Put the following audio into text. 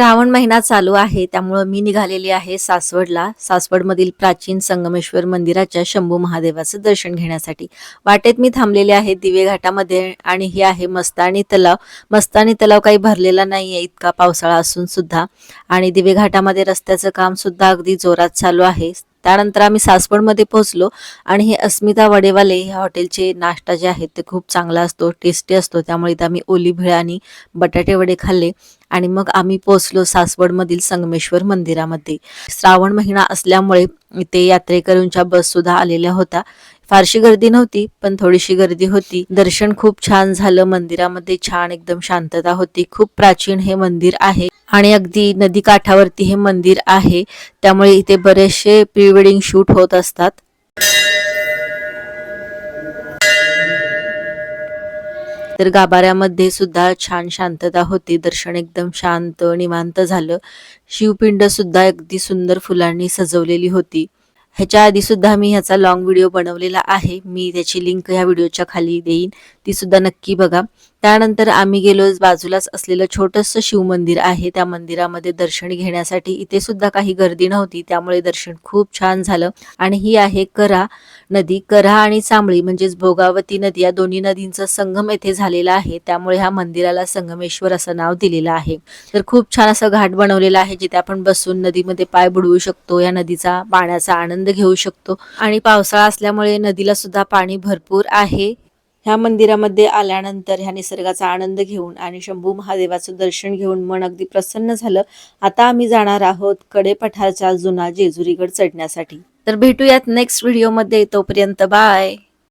श्रावण महिना चालू आहे त्यामुळे मी निघालेली आहे सासवडला. सासवडमधील प्राचीन संगमेश्वर मंदिराच्या शंभू महादेवाचं दर्शन घेण्यासाठी. वाटेत मी थांबलेले आहे दिवे घाटामध्ये आणि ही आहे मस्तानी तलाव. मस्तानी तलाव काही भरलेला नाहीये इतका पावसाळा असून सुद्धा, आणि दिवे घाटामध्ये रस्त्याचं काम सुद्धा अगदी जोरात चालू आहे. त्यानंतर आम्ही सासवडमध्ये पोहोचलो आणि हे अस्मिता वडेवाले ह्या हॉटेलचे नाश्ता जे आहेत ते खूप चांगला असतो, टेस्टी असतो. त्यामुळे इथं आम्ही ओली भेळ आणि बटाटे वडे खाल्ले आणि मग आम्ही पोहोचलो सासवडमधील संगमेश्वर मंदिरामध्ये. श्रावण महिना असल्यामुळे इथे यात्रेकरूंच्या बस सुद्धा आलेल्या होत्या. फारशी गर्दी नव्हती पण थोडीशी गर्दी होती. दर्शन खूप छान झालं. मंदिरामध्ये छान एकदम शांतता होती. खूप प्राचीन हे मंदिर आहे आणि अगदी नदी काठावरती हे मंदिर आहे, त्यामुळे इथे बरेचसे प्री वेडिंग शूट होत असतात. तर गाभाऱ्यामध्ये सुद्धा छान शांतता होती. दर्शन एकदम शांत निवांत झालं. शिवपिंड सुद्धा अगदी सुंदर फुलांनी सजवलेली होती. ह्याच्या आधी सुद्धा मी ह्याचा लॉंग व्हिडिओ बनवलेला आहे. मी त्याची लिंक ह्या व्हिडिओच्या खाली देईन, ती सुद्धा नक्की बघा. त्यानंतर आम्ही गेलो बाजूलाच असलेलं छोटंसं शिव मंदिर आहे, त्या मंदिरामध्ये दर्शन घेण्यासाठी. इथे सुद्धा काही गर्दी नव्हती, त्यामुळे दर्शन खूप छान झालं. आणि ही आहे कऱ्हा नदी. कऱ्हा आणि चांबळी म्हणजेच भोगावती नदी या दोन्ही नदींचा संगम येथे झालेला आहे, त्यामुळे ह्या मंदिराला संगमेश्वर असं नाव दिलेलं आहे. तर खूप छान असं घाट बनवलेला आहे जिथे आपण बसून नदीमध्ये पाय बुडवू शकतो, या नदीचा पाण्याचा आनंद घेऊ शकतो. आणि पावसाळा असल्यामुळे नदीला सुद्धा पाणी भरपूर आहे. ह्या मंदिरामध्ये आल्यानंतर ह्या निसर्गाचा आनंद घेऊन आणि शंभू महादेवाचं दर्शन घेऊन मन अगदी प्रसन्न झालं. आता आम्ही जाणार आहोत कडेपठारच्या जुना जेजुरीगड चढण्यासाठी. तर भेटूयात नेक्स्ट व्हिडिओमध्ये. तोपर्यंत बाय.